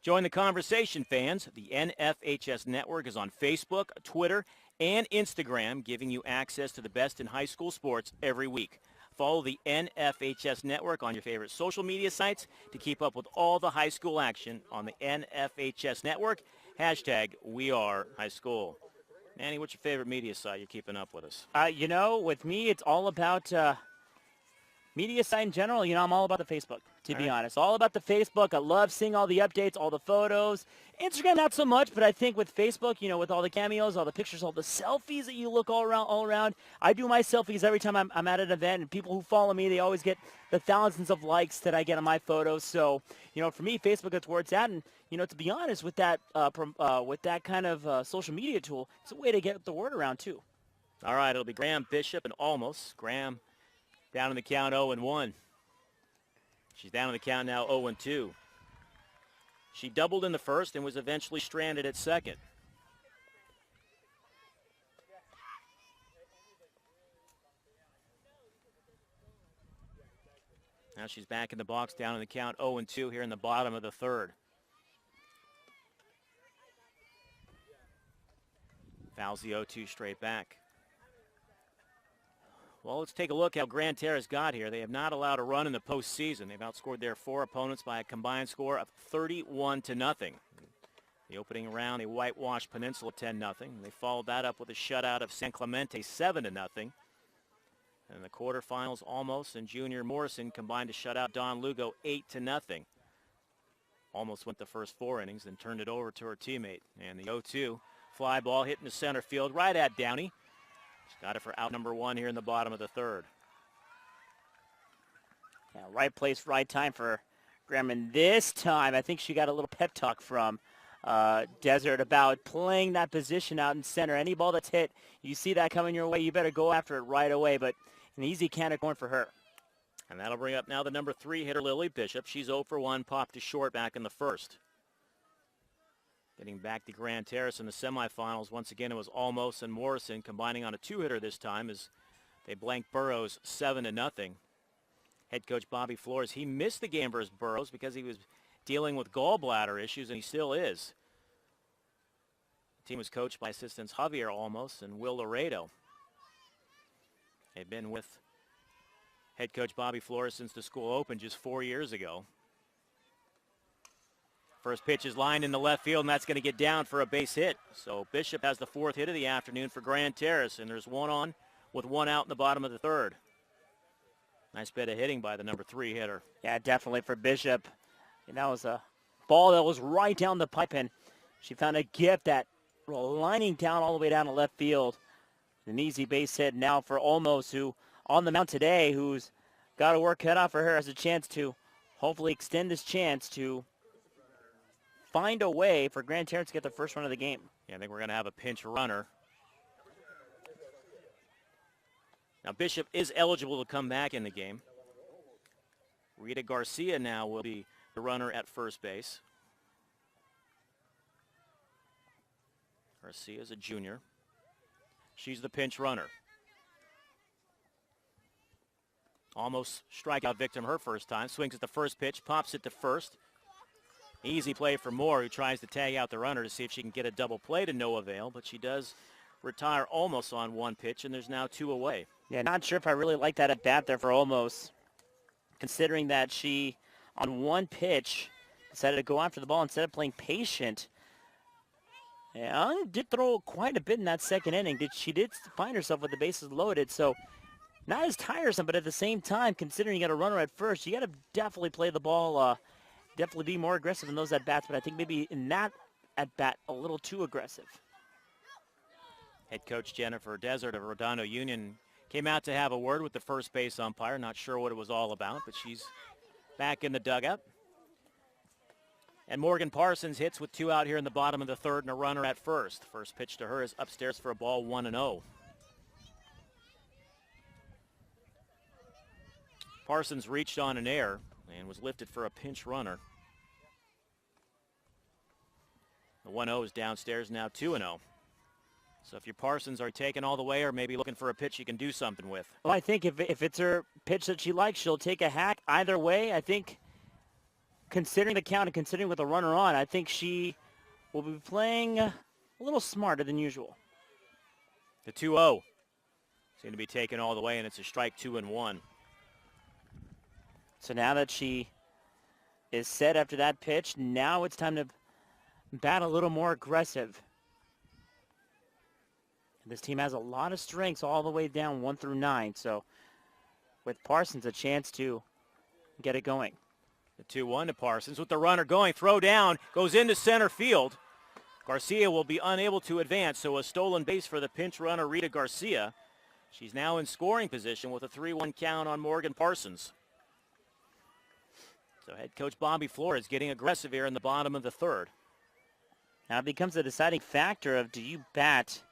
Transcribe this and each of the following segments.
Join the conversation, fans. The NFHS Network is on Facebook, Twitter, and Instagram, giving you access to the best in high school sports every week. Follow the NFHS Network on your favorite social media sites to keep up with all the high school action on the NFHS Network. Hashtag We Are High School. Manny, what's your favorite media site you're keeping up with us? With me, it's all about media site in general. I'm all about the Facebook, to be honest. All about the Facebook. I love seeing all the updates, all the photos. Instagram, not so much, but I think with Facebook, with all the cameos, all the pictures, all the selfies that you look all around. I do my selfies every time I'm at an event, and people who follow me, they always get the thousands of likes that I get on my photos. So, for me, Facebook is where it's at. And, to be honest, with that kind of social media tool, it's a way to get the word around, too. All right, it'll be Graham, Bishop, and Almost. Graham down in the count 0-1. She's down in the count now 0-2. She doubled in the first and was eventually stranded at second. Now she's back in the box down in the count 0-2 here in the bottom of the third. Fouls the 0-2 straight back. Well, let's take a look how Grand Terrace got here. They have not allowed a run in the postseason. They've outscored their four opponents by a combined score of 31-0. The opening round, they whitewashed Peninsula 10-0. They followed that up with a shutout of San Clemente 7-0. And the quarterfinals, Almost and Junior Morrison combined to shut out Don Lugo 8-0. Almost went the first 4 innings, then turned it over to her teammate. And the 0-2 fly ball hitting the center field right at Downey. She's got it for out number 1 here in the bottom of the third. Yeah, right place, right time for Graham. And this time, I think she got a little pep talk from Desert about playing that position out in center. Any ball that's hit, you see that coming your way, you better go after it right away. But an easy can of corn for her. And that'll bring up now the number 3 hitter, Lily Bishop. She's 0-1, popped to short back in the first. Getting back to Grand Terrace in the semifinals, once again it was Almost and Morrison combining on a 2-hitter this time as they blanked Burroughs 7-0. Head coach Bobby Flores, he missed the game versus Burroughs because he was dealing with gallbladder issues, and he still is. The team was coached by assistants Javier Almost and Will Laredo. They've been with head coach Bobby Flores since the school opened just 4 years ago. First pitch is lined in the left field, and that's going to get down for a base hit. So Bishop has the 4th hit of the afternoon for Grand Terrace, and there's one on with one out in the bottom of the third. Nice bit of hitting by the number 3 hitter. Yeah, definitely for Bishop. And that was a ball that was right down the pipe, and she found a gift that lining down all the way down to left field. An easy base hit now for Almost, who on the mound today, who's got a work cut out for her, has a chance to hopefully extend this chance to find a way for Grand Terrace to get the first run of the game. Yeah, I think we're going to have a pinch runner. Now Bishop is eligible to come back in the game. Rita Garcia now will be the runner at first base. Garcia's a junior. She's the pinch runner. Almost strikeout victim her first time. Swings at the first pitch, pops it to first. Easy play for Moore, who tries to tag out the runner to see if she can get a double play to no avail, but she does retire Almost on 1 pitch, and there's now 2 away. Yeah, not sure if I really like that at bat there for Almost, considering that she, on 1 pitch, decided to go after the ball instead of playing patient. Yeah, did throw quite a bit in that second inning. She did find herself with the bases loaded, so not as tiresome, but at the same time, considering you got a runner at first, you got to definitely play the ball, definitely be more aggressive in those at-bats, but I think maybe in that at-bat, a little too aggressive. Head coach Jennifer Desert of Redondo Union came out to have a word with the first base umpire. Not sure what it was all about, but she's back in the dugout. And Morgan Parsons hits with 2 out here in the bottom of the third and a runner at first. First pitch to her is upstairs for a ball, 1-0. Parsons reached on an error and was lifted for a pinch runner. The 1-0 is downstairs, now 2-0. So if your Parsons are taking all the way or maybe looking for a pitch you can do something with. Well, I think if it's her pitch that she likes, she'll take a hack. Either way, I think considering the count and considering with the runner on, I think she will be playing a little smarter than usual. The 2-0 seemed to be taken all the way, and it's a strike 2-1. So now that she is set after that pitch, now it's time to bat a little more aggressive. This team has a lot of strengths all the way down 1 through 9. So with Parsons, a chance to get it going. The 2-1 to Parsons with the runner going. Throw down, goes into center field. Garcia will be unable to advance, so a stolen base for the pinch runner, Rita Garcia. She's now in scoring position with a 3-1 count on Morgan Parsons. So head coach Bobby Flores getting aggressive here in the bottom of the third. Now it becomes a deciding factor of do you bat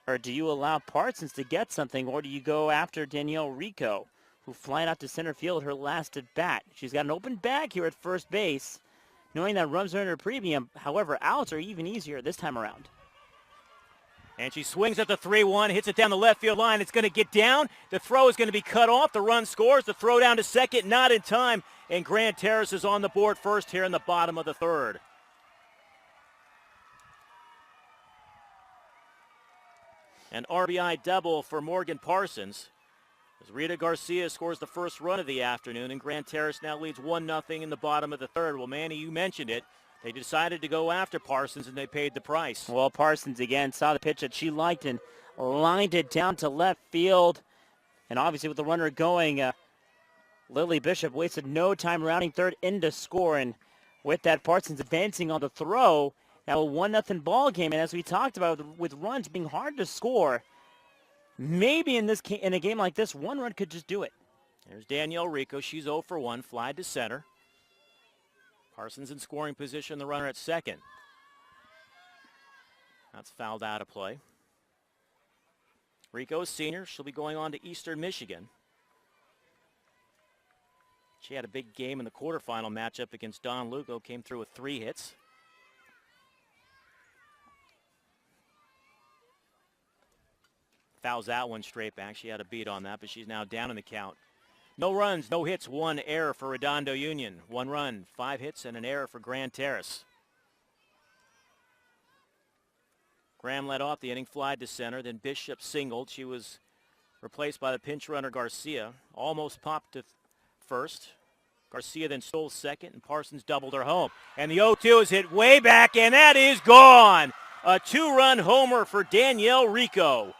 or do you allow Parsons to get something, or do you go after Danielle Rico, who flying out to center field her last at bat? She's got an open bag here at first base, knowing that runs are under premium. However, outs are even easier this time around. And she swings at the 3-1, hits it down the left field line. It's going to get down. The throw is going to be cut off. The run scores. The throw down to second, not in time. And Grand Terrace is on the board first here in the bottom of the third. An RBI double for Morgan Parsons, as Rita Garcia scores the first run of the afternoon, and Grand Terrace now leads 1-0 in the bottom of the third. Well, Manny, you mentioned it. They decided to go after Parsons, and they paid the price. Well, Parsons again saw the pitch that she liked and lined it down to left field. And obviously with the runner going, Lily Bishop wasted no time rounding third into score. And with that, Parsons advancing on the throw. Now a 1-0 ball game, and as we talked about, with runs being hard to score, maybe in a game like this, one run could just do it. There's Danielle Rico. She's 0 for 1, fly to center. Parsons in scoring position, the runner at second. That's fouled out of play. Rico is senior. She'll be going on to Eastern Michigan. She had a big game in the quarterfinal matchup against Don Lugo, came through with 3 hits. Fouls that one straight back. She had a beat on that, but she's now down in the count. No runs, no hits, 1 error for Redondo Union. 1 run, 5 hits, and an error for Grand Terrace. Graham led off the inning, flied to center, then Bishop singled. She was replaced by the pinch runner Garcia. Almost popped to first. Garcia then stole second, and Parsons doubled her home. And the 0-2 is hit way back, and that is gone. A 2-run homer for Danielle Rico.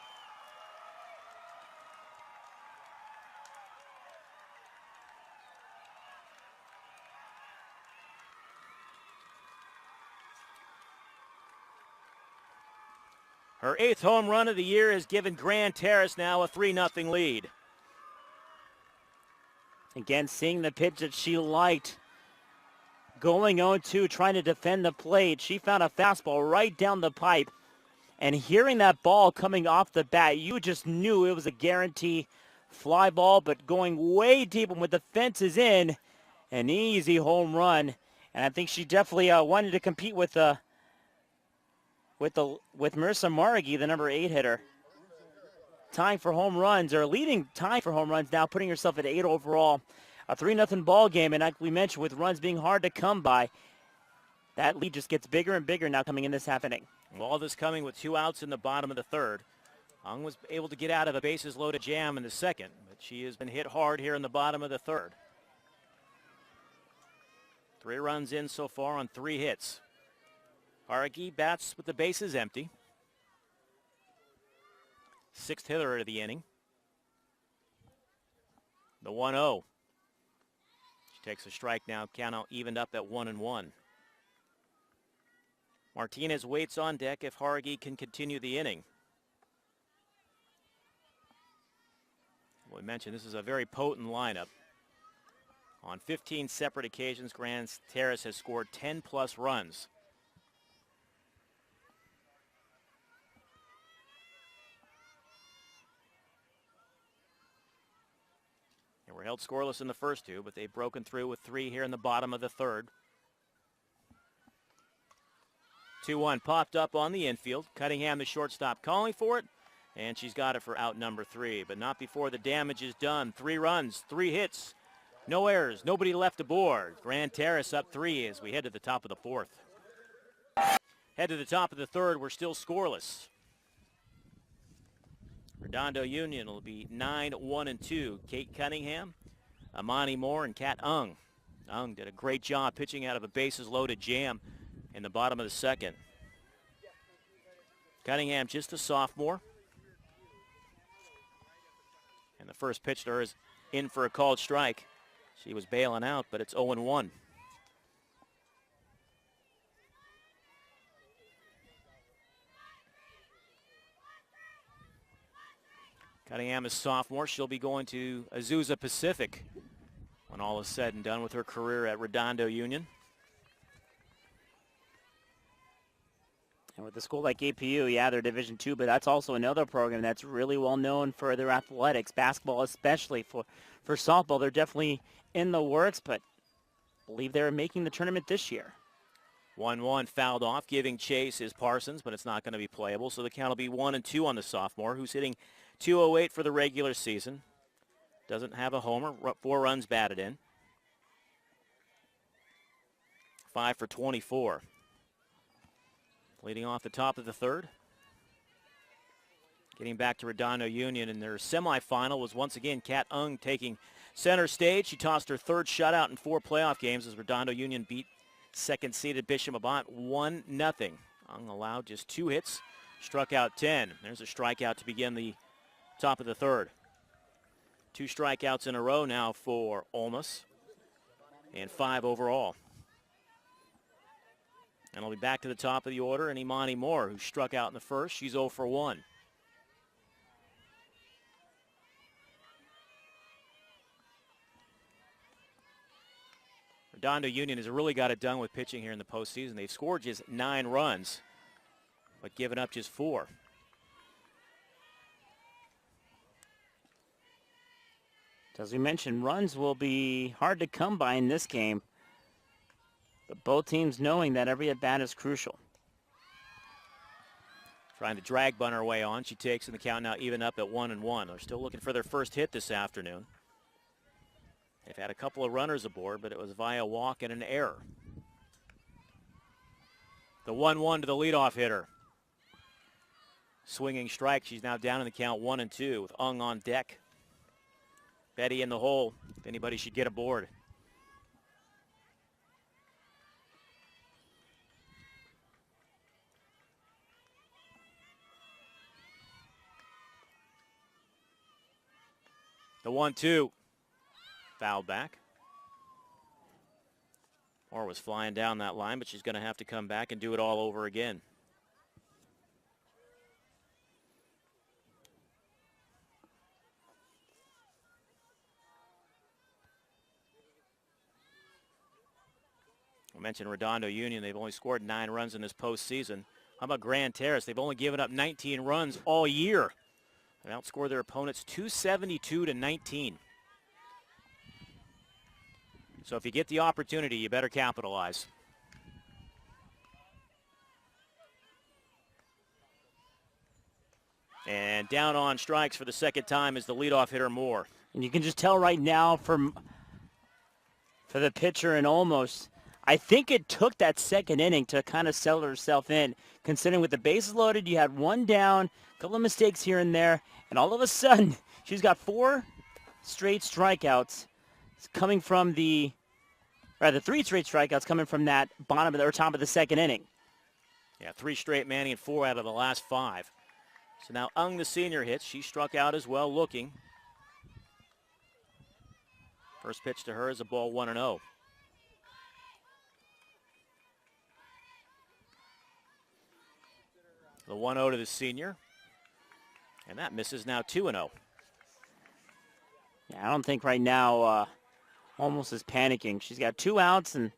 Her 8th home run of the year has given Grand Terrace now a 3-0 lead. Again, seeing the pitch that she liked. Going 0-2, trying to defend the plate. She found a fastball right down the pipe. And hearing that ball coming off the bat, you just knew it was a guarantee fly ball, but going way deep, and with the fences in, an easy home run. And I think she definitely wanted to compete with Marissa Maragi, the number 8 hitter. Tying for home runs, or leading tying for home runs now, putting herself at 8 overall. A 3-0 ball game, and like we mentioned, with runs being hard to come by, that lead just gets bigger and bigger now coming in this half inning. Well, all this coming with 2 outs in the bottom of the third. Hung was able to get out of a bases-loaded jam in the second, but she has been hit hard here in the bottom of the third. 3 runs in so far on 3 hits. Haragi bats with the bases empty. 6th hitter of the inning. The 1-0. She takes a strike now. Count out evened up at 1-1. Martinez waits on deck if Haragi can continue the inning. We mentioned this is a very potent lineup. On 15 separate occasions, Grand Terrace has scored 10-plus runs. They were held scoreless in the first 2, but they've broken through with 3 here in the bottom of the third. 2-1 popped up on the infield. Cunningham, the shortstop, calling for it, and she's got it for out number 3, but not before the damage is done. 3 runs, 3 hits, No errors, nobody left aboard. Grand Terrace up 3 as we head to the top of the 4th. Head to the top of the 3rd, we're still scoreless. Redondo Union will be 9-1-2. Kate Cunningham, Amani Moore, and Kat Ung. Ung did a great job pitching out of a bases-loaded jam in the bottom of the 2nd. Cunningham, just a sophomore. And the first pitch to her is in for a called strike. She was bailing out, but it's 0-1. Cunningham is sophomore. She'll be going to Azusa Pacific when all is said and done with her career at Redondo Union. And with a school like APU, yeah, they're Division II, but that's also another program that's really well known for their athletics, basketball especially. For softball, they're definitely in the works, but I believe they're making the tournament this year. 1-1 fouled off. Giving chase is Parsons, but it's not going to be playable, so the count will be 1-2 on the sophomore, who's hitting .208 for the regular season. Doesn't have a homer, 4 runs batted in. 5 for 24. Leading off the top of the 3rd. Getting back to Redondo Union in their semifinal was once again Kat Ung taking center stage. She tossed her 3rd shutout in 4 playoff games as Redondo Union beat second-seeded Bishop Mabont 1-0. Ung allowed just 2 hits, struck out 10. There's a strikeout to begin the top of the 3rd. 2 strikeouts in a row now for Olmus, and 5 overall. And I'll be back to the top of the order, and Imani Moore, who struck out in the 1st. She's 0 for 1. Redondo Union has really got it done with pitching here in the postseason. They've scored just 9 runs, but given up just 4. As we mentioned, runs will be hard to come by in this game, but both teams knowing that every at-bat is crucial. Trying to drag bunt her way on. She takes in the count now even up at 1-1. They're still looking for their first hit this afternoon. They've had a couple of runners aboard, but it was via walk and an error. The 1-1 to the leadoff hitter. Swinging strike. She's now down in the count 1-2 with Ung on deck. Betty in the hole if anybody should get aboard. The 1-2. Fouled back. Moore was flying down that line, but she's going to have to come back and do it all over again. I mentioned Redondo Union. They've only scored 9 runs in this postseason. How about Grand Terrace? They've only given up 19 runs all year. They outscored their opponents 272-19. So if you get the opportunity, you better capitalize. And down on strikes for the second time is the leadoff hitter Moore. And you can just tell right now for the pitcher and almost, I think it took that second inning to kind of settle herself in, considering with the bases loaded, you had 1 down, a couple of mistakes here and there, and all of a sudden, she's got 4 straight strikeouts coming from 3 straight strikeouts coming from that bottom of the, or top of the second inning. Yeah, 3 straight Manning and 4 out of the last 5. So now Ung, the senior, hits. She struck out as well, looking. First pitch to her is a ball 1-0. The 1-0 to the senior. And that misses now 2-0. Yeah, I don't think right now Almost is panicking. She's got 2 outs, and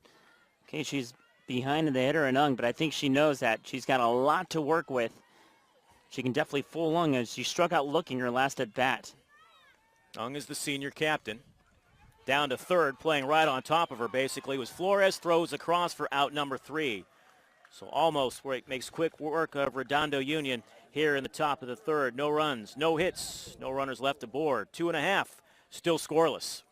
okay, she's behind the hitter and Ung, but I think she knows that she's got a lot to work with. She can definitely fool Ung as she struck out looking her last at bat. Ung is the senior captain. Down to third, playing right on top of her basically, was Flores. Throws across for out number 3. So almost where it makes quick work of Redondo Union here in the top of the third. No runs, no hits, no runners left aboard. 2.5, still scoreless.